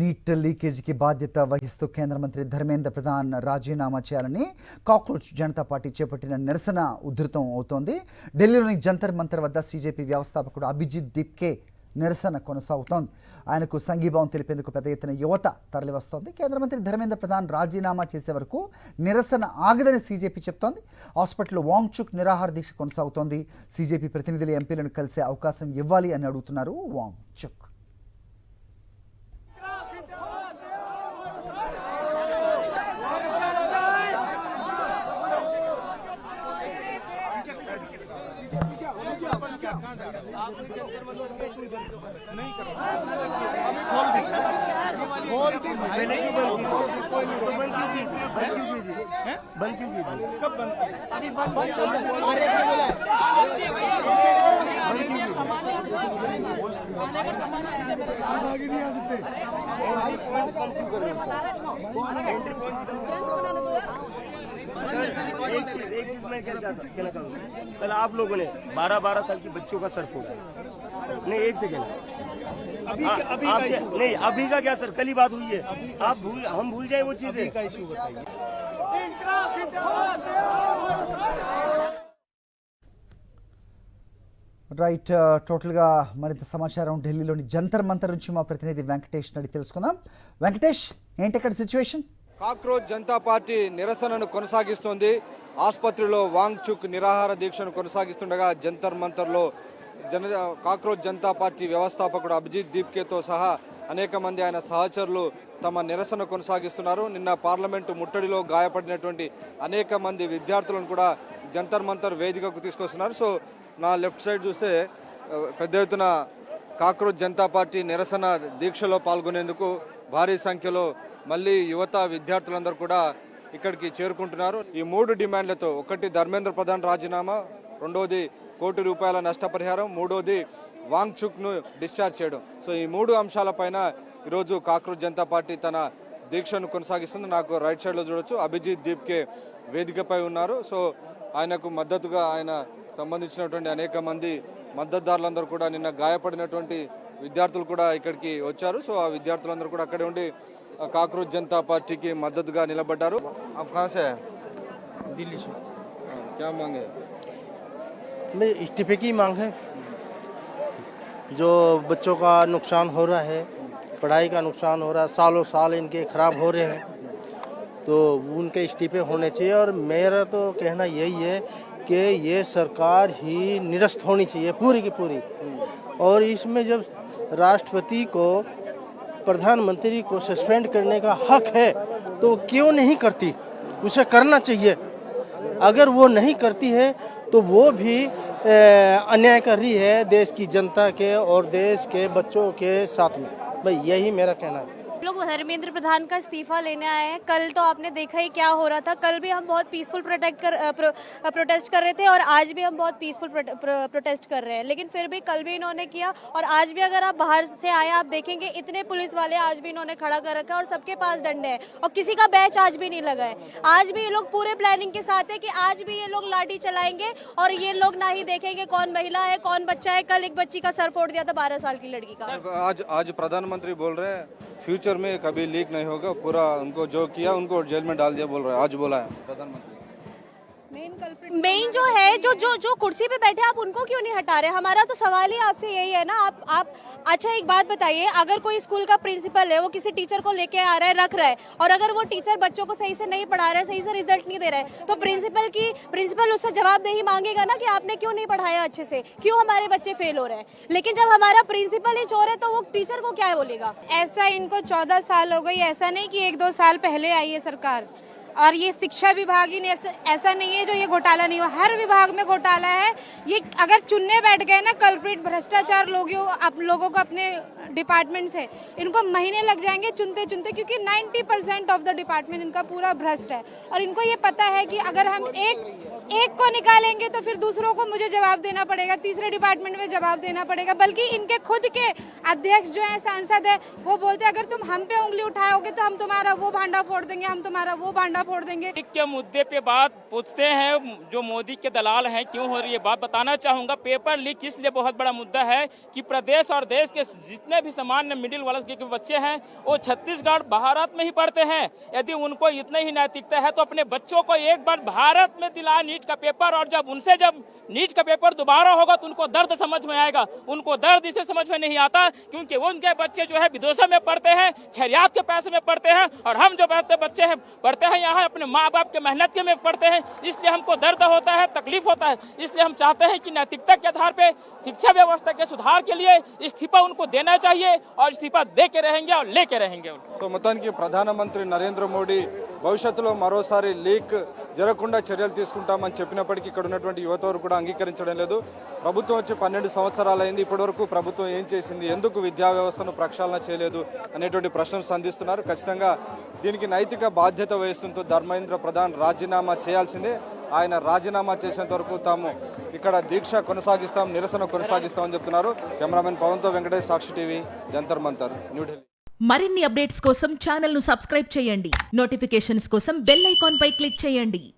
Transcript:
Neat లీకేజీకి బాధ్యత వహిస్తూ కేంద్ర మంత్రి ధర్మేంద్ర ప్రధాన్ రాజీనామా చేయాలని కాక్రోచ్ జనతా పార్టీ చేపట్టిన నిరసన ఉధృతం అవుతోంది. ఢిల్లీలోని జంతర్ మంతర్ వద్ద సీజేపీ వ్యవస్థాపకుడు అభిజిత్ దీప్కే నిరసన కొనసాగుతోంది. ఆయనకు సంఘీభావం తెలిపేందుకు పెద్ద ఎత్తున యువత తరలివస్తోంది. కేంద్ర మంత్రి ధర్మేంద్ర ప్రధాన్ రాజీనామా చేసే వరకు నిరసన ఆగదని సీజేపీ చెప్తోంది. హాస్పిటల్లో వాంగ్చుక్ నిరాహార దీక్ష కొనసాగుతోంది. సీజేపీ ప్రతినిధులు ఎంపీలను కలిసే అవకాశం ఇవ్వాలి అని అడుగుతున్నారు వాంగ్చుక్. कल आप लोगों ने 12-12 साल की बच्चों का सर फोड़ा। नहीं, एक सेकेंड, नहीं अभी का क्या सर, कल ही बात हुई है। हम भूल जाए वो चीजें। రైట్, టోటల్గా మరింత సమాచారం ఢిల్లీలోని జంతర్ మంతర్ నుంచి మా ప్రతినిధి వెంకటేష్ అడిగి తెలుసుకుందాం. వెంకటేష్, ఏంటి అక్కడ సిచ్యువేషన్? కాక్రోచ్ జనతా పార్టీ నిరసనను కొనసాగిస్తోంది. ఆసుపత్రిలో వాంగ్చుక్ నిరాహార దీక్షను కొనసాగిస్తుండగా జంతర్ మంతర్లో కాక్రోచ్ జనతా పార్టీ వ్యవస్థాపకుడు అభిజిత్ దీప్కేతో సహా అనేక మంది ఆయన సహచరులు తమ నిరసన కొనసాగిస్తున్నారు. నిన్న పార్లమెంటు ముట్టడిలో గాయపడినటువంటి అనేక మంది విద్యార్థులను కూడా జంతర్ మంతర్ వేదికకు తీసుకొస్తున్నారు. సో నా లెఫ్ట్ సైడ్ చూస్తే పెద్ద ఎత్తున కాక్రోచ్ జనతా పార్టీ నిరసన దీక్షలో పాల్గొనేందుకు భారీ సంఖ్యలో మళ్ళీ యువత విద్యార్థులందరూ కూడా ఇక్కడికి చేరుకుంటున్నారు. ఈ 3 డిమాండ్లతో, ఒకటి ధర్మేంద్ర ప్రధాన్ రాజీనామా, రెండోది ₹1 కోటి నష్టపరిహారం, మూడోది వాంగ్చుక్ను డిశ్చార్జ్ చేయడం. సో ఈ 3 అంశాలపైన ఈరోజు కాక్రోచ్ జనతా పార్టీ తన దీక్షను కొనసాగిస్తుంది. నాకు రైట్ సైడ్లో చూడొచ్చు అభిజిత్ దీప్కే వేదికపై ఉన్నారు. సో ఆయనకు మద్దతుగా ఆయన సంబంధించినటువంటి అనేక మంది మద్దతుదారులందరూ కూడా, నిన్న గాయపడినటువంటి విద్యార్థులు కూడా ఇక్కడికి వచ్చారు. సో ఆ విద్యార్థులందరూ కూడా అక్కడే ఉండి కాక్రోచ్ జనతా పార్టీకి మద్దతుగా నిలబడ్డారు. दिल्ली से क्या मांग है? मैं इस्तीफे की मांग है। जो बच्चों का नुकसान हो रहा है, पढ़ाई का नुकसान हो रहा है, सालों साल इनके खराब हो रहे हैं, तो उनके इस्तीफे होने चाहिए। और मेरा तो कहना यही है कि ये सरकार ही निरस्त होनी चाहिए पूरी की पूरी। और इसमें जब राष्ट्रपति को, प्रधानमंत्री को सस्पेंड करने का हक है तो क्यों नहीं करती? उसे करना चाहिए। अगर वो नहीं करती है तो वो भी अन्याय कर रही है देश की जनता के और देश के बच्चों के साथ में। भाई यही मेरा कहना है। लोग धर्मेंद्र प्रधान का इस्तीफा लेने आए हैं। कल तो आपने देखा ही क्या हो रहा था। कल भी हम बहुत पीसफुल प्रोटेस्ट कर रहे थे और आज भी हम बहुत पीसफुल प्रोटेस्ट कर रहे हैं, लेकिन फिर भी कल भी इन्होंने किया और आज भी अगर आप बाहर से आए आप देखेंगे इतने पुलिस वाले आज भी इन्होंने खड़ा कर रखा है और सबके पास डंडे हैं और किसी का बैच आज भी नहीं लगा है। आज भी ये लोग पूरे प्लानिंग के साथ है कि आज भी ये लोग लाठी चलाएंगे और ये लोग ना ही देखेंगे कौन महिला है कौन बच्चा है। कल एक बच्ची का सर फोड़ दिया था 12 साल की लड़की का। आज प्रधानमंत्री बोल रहे हैं फ्यूचर में कभी लीक नहीं होगा, पूरा उनको जो किया उनको जेल में डाल दिया बोल रहा है। आज बोला है प्रधानमंत्री। मेन जो है जो कुर्सी पे बैठे आप उनको क्यों नहीं हटा रहे? हमारा तो सवाल ही आपसे यही है ना। आप अच्छा एक बात बताइए, अगर कोई स्कूल का प्रिंसिपल है वो किसी टीचर को लेके आ रहा है, रख रहा है, और अगर वो टीचर बच्चों को सही से नहीं पढ़ा रहा है, सही से रिजल्ट नहीं दे रहा है, तो प्रिंसिपल उससे जवाबदेही मांगेगा ना कि आपने क्यों नहीं पढ़ाया अच्छे से, क्यों हमारे बच्चे फेल हो रहे हैं। लेकिन जब हमारा प्रिंसिपल ही चोर है तो वो टीचर को क्या बोलेगा? ऐसा इनको 14 साल हो गई, ऐसा नहीं कि 1-2 साल पहले आई है सरकार। और ये शिक्षा विभाग ही नहीं, ऐसा नहीं है जो ये घोटाला नहीं हुआ, हर विभाग में घोटाला है। ये अगर चुनने बैठ गए ना कल्प्रिट भ्रष्टाचार लोगों को अपने डिपार्टमेंट से, इनको महीने लग जाएंगे चुनते चुनते, क्योंकि 90% ऑफ द डिपार्टमेंट इनका पूरा भ्रष्ट है। और इनको ये पता है कि अगर हम एक को निकालेंगे तो फिर दूसरों को मुझे जवाब देना पड़ेगा, तीसरे डिपार्टमेंट में जवाब देना पड़ेगा। बल्कि इनके खुद के अध्यक्ष जो है, सांसद है, वो बोलते हैं अगर तुम हम पे उंगली उठाओगे तो हम तुम्हारा वो भांडा फोड़ देंगे, हम तुम्हारा वो भांडा ताला फोड़ देंगे। के मुद्दे पे बात पूछते हैं, जो मोदी के दलाल हैं क्यों हो रही है बात बताना चाहूंगा। पेपर लीक इसलिए बहुत बड़ा मुद्दा है कि प्रदेश और देश के जितने भी सामान्य मिडिल वर्ग के बच्चे हैं वो छत्तीसगढ़ भारत में ही पढ़ते हैं। यदि उनको इतने ही नैतिकता है तो अपने बच्चों को एक बार भारत में दिलाए नीट का पेपर, और जब नीट का पेपर दोबारा होगा तो उनको दर्द समझ में आएगा। उनको दर्द इसे समझ में नहीं आता क्योंकि उनके बच्चे जो है विदेशों में पढ़ते हैं, खैरियात के पैसे में पढ़ते हैं, और हम जो बच्चे हैं पढ़ते हैं यहाँ अपने माँ बाप के मेहनत के में पढ़ते हैं। इसलिए हमको दर्द होता है, तकलीफ होता है। इसलिए हम चाहते हैं कि नैतिकता के आधार पे शिक्षा व्यवस्था के सुधार के लिए इस्तीफा उनको देना चाहिए, और इस्तीफा दे के रहेंगे और लेके रहेंगे। సో మొత్తానికి ప్రధానమంత్రి నరేంద్ర మోడీ భవిష్యత్తులో మరోసారి లీక్ జరగకుండా చర్యలు తీసుకుంటామని చెప్పినప్పటికీ ఇక్కడ ఉన్నటువంటి యువత వరకు కూడా అంగీకరించడం లేదు. ప్రభుత్వం వచ్చి 12 సంవత్సరాలైంది, ఇప్పటివరకు ప్రభుత్వం ఏం చేసింది, ఎందుకు విద్యా వ్యవస్థను ప్రక్షాళన చేయలేదు అనేటువంటి ప్రశ్నలు సంధిస్తున్నారు. ఖచ్చితంగా దీనికి నైతిక బాధ్యత వహిస్తుంటూ ధర్మేంద్ర ప్రధాన్ రాజీనామా చేయాల్సిందే. ఆయన రాజీనామా చేసేంత వరకు తాము ఇక్కడ దీక్ష కొనసాగిస్తాం, నిరసన కొనసాగిస్తామని చెప్తున్నారు. కెమెరామెన్ పవన్తో వెంకటేష్, సాక్షి టీవీ, జంతర్ మంతర్, న్యూఢిల్లీ. మరిన్ని అప్డేట్స్ కోసం ఛానల్ ను సబ్స్క్రైబ్ చేయండి. నోటిఫికేషన్స్ కోసం బెల్ ఐకాన్ పై క్లిక్ చేయండి.